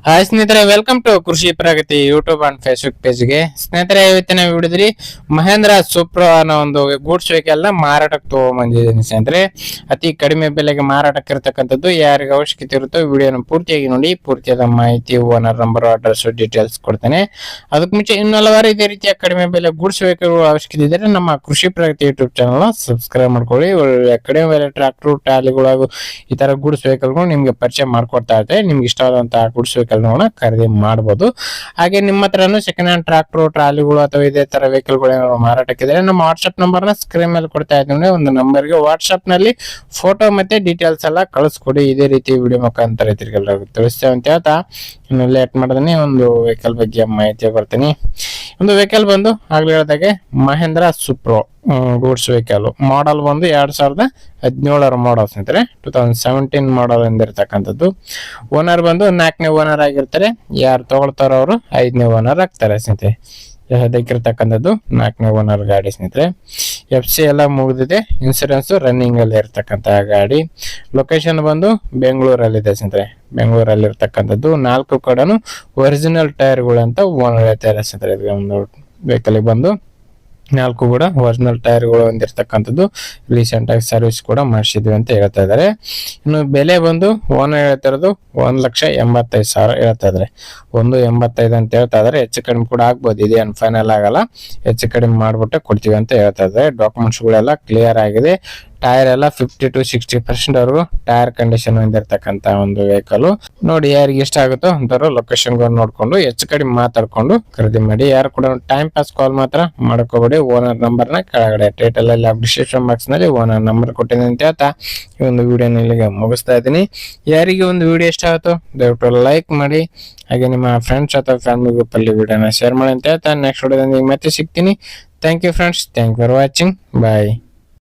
Hi ಸ್ನೇಹಿತರೆ, welcome to ಕೃಷಿ ಪ್ರಗತಿ YouTube and Facebook ಪೇಜ್ಗೆ. ಸ್ನೇಹಿತರೆ, ಇವತ್ತಿನ ವಿಡಿಯೋದಲ್ಲಿ ಮಹೇಂದ್ರ ಸೂಪ್ರೋ ಅನ್ನೋ ಒಂದು ಗೂಡ್ಸ್ ವೆಹಿಕಲ್ ನ ಮಾರಾಟಕ್ಕೆ ತಗೊಂಡ್ಬಂದಿದ್ದೀನಿ. ಸ್ನೇಹಿತರೆ, ಅತಿ ಕಡಿಮೆ ಬೆಲೆಗೆ ಮಾರಾಟಕ್ಕೆ ಇರತಕ್ಕಂಥದ್ದು. ಯಾರಿಗೆ ಅವಶ್ಯಕತೆ ಇರುತ್ತೋ ವಿಡಿಯೋನ ಪೂರ್ತಿಯಾಗಿ ನೋಡಿ. ಪೂರ್ತಿಯಾದ ಮಾಹಿತಿ, ಓನರ್ ನಂಬರ್, ಅಡ್ರೆಸ್, ಡೀಟೇಲ್ಸ್ ಕೊಡ್ತೇನೆ. ಅದಕ್ಕೆ ಮುಂಚೆ ಇನ್ನು ಹಲವಾರು ಇದೇ ರೀತಿಯ ಕಡಿಮೆ ಬೆಲೆ ಗೂಡ್ಸ್ ವೆಹಿಕಲ್ ಅವಶ್ಯಕತೆ ಇದ್ದರೆ ನಮ್ಮ ಕೃಷಿ ಪ್ರಗತಿ ಯೂಟ್ಯೂಬ್ ಚಾನಲ್ ಸಬ್ಸ್ಕ್ರೈಬ್ ಮಾಡ್ಕೊಳ್ಳಿ. ಕಡಿಮೆ ಬೆಲೆ ಟ್ರಾಕ್ಟರ್, ಟ್ರಾಲಿಗಳು ಹಾಗೂ ಈ ತರ ಗೂಡ್ಸ್ ವೆಹಿಕಲ್ಗಳು ನಿಮ್ಗೆ ಪರಿಚಯ ಮಾಡ್ಕೊಡ್ತಾ ಇರ್ತಾರೆ. ನಿಮ್ಗೆ ಇಷ್ಟವಾದಂತಹ ಗೂಡ್ಸ್ ವೆಹಿಕಲ್ ಖರೀದಿ ಮಾಡಬಹುದು. ಹಾಗೆ ನಿಮ್ಮ ಹತ್ರನು ಸೆಕೆಂಡ್ ಹ್ಯಾಂಡ್ ಟ್ರಾಕ್ಟರ್, ಟ್ರಾಲಿಗಳು ಅಥವಾ ಇದೇ ತರ ವೆಹಿಕಲ್ ಗಳು ಮಾರಾಟಕ್ಕಿದ್ರೆ ನಮ್ಮ ವಾಟ್ಸ್ಆಪ್ ನಂಬರ್ ನ ಸ್ಕ್ರೀನ್ ಮೇಲೆ ಕೊಡ್ತಾ ಇದ್ದೀನಿ. ಒಂದು ನಂಬರ್ಗೆ ವಾಟ್ಸ್ಆಪ್ ನಲ್ಲಿ ಫೋಟೋ ಮತ್ತೆ ಡೀಟೇಲ್ಸ್ ಎಲ್ಲ ಕಳಿಸ್ಕೊಡಿ. ಇದೇ ರೀತಿ ವಿಡಿಯೋ ಮುಖಾಂತರ ತಿಳಿಸ್ತೇವೆ ಅಂತ ಹೇಳ್ತಾ ಇನ್ನು ಲೇಟ್ ಮಾಡದೇನೆ ಒಂದು ವೆಹಿಕಲ್ ಬಗ್ಗೆ ಮಾಹಿತಿ ಬರ್ತೀನಿ. ಒಂದು ವೆಹಿಕಲ್ ಬಂದು ಆಗ್ಲೇ ಹೇಳಿದಾಗೆ ಮಹೇಂದ್ರ ಸೂಪ್ರೋ ಗೂಡ್ಸ್ ವೆಹಿಕಲ್. ಮಾಡಲ್ ಬಂದು 2017 ಮಾಡಲ್ ಸ್ನೇಹಿತರೆ. 2017 ಮಾಡಲ್ ಎಂದಿರ್ತಕ್ಕಂಥದ್ದು. ಓನರ್ ಬಂದು 4ನೇ ಓನರ್ ಆಗಿರ್ತಾರೆ. ಯಾರು ತಗೊಳ್ತಾರೋ ಅವರು 5ನೇ ಓನರ್ ಆಗ್ತಾರೆ ಸ್ನೇಹಿತರೆ. ಅದಕ್ಕಿರ್ತಕ್ಕಂಥದ್ದು 4ನೇ ಓನರ್ ಗಾಡಿ ಸ್ನೇಹಿತರೆ. FC ಎಲ್ಲ ಮುಗಿದಿದೆ. ಇನ್ಸೂರೆನ್ಸ್ ರನ್ನಿಂಗ್ ಅಲ್ಲಿ ಇರ್ತಕ್ಕಂತಹ ಗಾಡಿ. ಲೊಕೇಶನ್ ಬಂದು ಬೆಂಗಳೂರಲ್ಲಿದೆ ಸ್ನೇಹಿತರೆ. ಬೆಂಗಳೂರಲ್ಲಿ ಇರ್ತಕ್ಕಂಥದ್ದು. 4 ಕಡೆನು ಒರಿಜಿನಲ್ ಟೈರ್ಗಳು ಅಂತ ಓನರ್ ಹೇಳ್ತಾರೆ ಸ್ನೇಹಿತರೆ. ಒಂದು ವೆಹಿಕಲ್ ಬಂದು 4 ಕೂಡ ಒರಿಜಿನಲ್ ಟೈರ್ಗಳು ಹೊಂದಿರತಕ್ಕಂಥದ್ದು. ರೀಸೆಂಟ್ ಆಗಿ ಸರ್ವಿಸ್ ಕೂಡ ಮಾಡಿಸಿದ್ವಿ ಅಂತ ಹೇಳ್ತಾ ಇದ್ದಾರೆ. ಇನ್ನು ಬೆಲೆ ಬಂದು ಓನರ್ ಹೇಳ್ತಾ ಇರೋದು 1,85,000 ಹೇಳ್ತಾ ಇದ್ದಾರೆ. 1,85 ಅಂತ ಹೇಳ್ತಾ ಇದ್ದಾರೆ. ಹೆಚ್ಚು ಕಡಿಮೆ ಕೂಡ ಆಗ್ಬೋದು. ಇದೇನು ಫೈನಲ್ ಆಗಲ್ಲ. ಹೆಚ್ಚು ಕಡಿಮೆ ಮಾಡ್ಬಿಟ್ಟೆ ಕೊಡ್ತೀವಿ ಅಂತ ಹೇಳ್ತಾ ಇದ್ದಾರೆ. ಡಾಕ್ಯುಮೆಂಟ್ಸ್ ಗಳೆಲ್ಲ ಕ್ಲಿಯರ್ ಆಗಿದೆ. ಟೈರ್ ಎಲ್ಲ 50 to 60% ವರೆಗೂ ಟೈರ್ ಕಂಡೀಷನ್ ಹೊಂದಿರತಕ್ಕಂತ ಒಂದು ವೆಹಿಕಲ್. ನೋಡಿ, ಯಾರಿಗೆ ಇಷ್ಟ ಆಗುತ್ತೋ ಅಂತವ್ರು ಲೊಕೇಶನ್ ನೋಡ್ಕೊಂಡು ಹೆಚ್ಚು ಕಡಿಮೆ ಮಾತಾಡ್ಕೊಂಡು ಖರೀದಿ ಮಾಡಿ. ಯಾರು ಕೂಡ ಟೈಮ್ ಪಾಸ್ ಕಾಲ್ ಮಾತ್ರ ಮಾಡ್ಕೋಬೇಡಿ. ಓನರ್ ನಂಬರ್ ನ ಕೆಳಗಡೆ ಟೈಟಲ್ ಅಲ್ಲಿ ಡಿಸ್ಕ್ರಿಪ್ಷನ್ ಬಾಕ್ಸ್ ನಲ್ಲಿ ಓನರ್ ನಂಬರ್ ಕೊಟ್ಟಿದ್ದೀನಿ ಅಂತ ಹೇಳ್ತಾ ಈ ಒಂದು ವಿಡಿಯೋನ ಇಲ್ಲಿಗೆ ಮುಗಿಸ್ತಾ ಇದ್ದೀನಿ. ಯಾರಿಗೆ ಒಂದು ವಿಡಿಯೋ ಇಷ್ಟ ಆಗುತ್ತೋ ದಯವಿಟ್ಟು ಲೈಕ್ ಮಾಡಿ. ಹಾಗೆ ನಿಮ್ಮ ಫ್ರೆಂಡ್ಸ್ ಅಥವಾ ಫ್ಯಾಮಿಲಿ ಗ್ರೂಪ್ ಅಲ್ಲಿ ವಿಡಿಯೋನ ಶೇರ್ ಮಾಡಿ ಅಂತ ಹೇಳ್ತಾ ನೆಕ್ಸ್ಟ್ ವಿಡಿಯೋದಲ್ಲಿ ಮತ್ತೆ ಸಿಗ್ತೀನಿ. Thank you friends. Thank you for watching. Bye.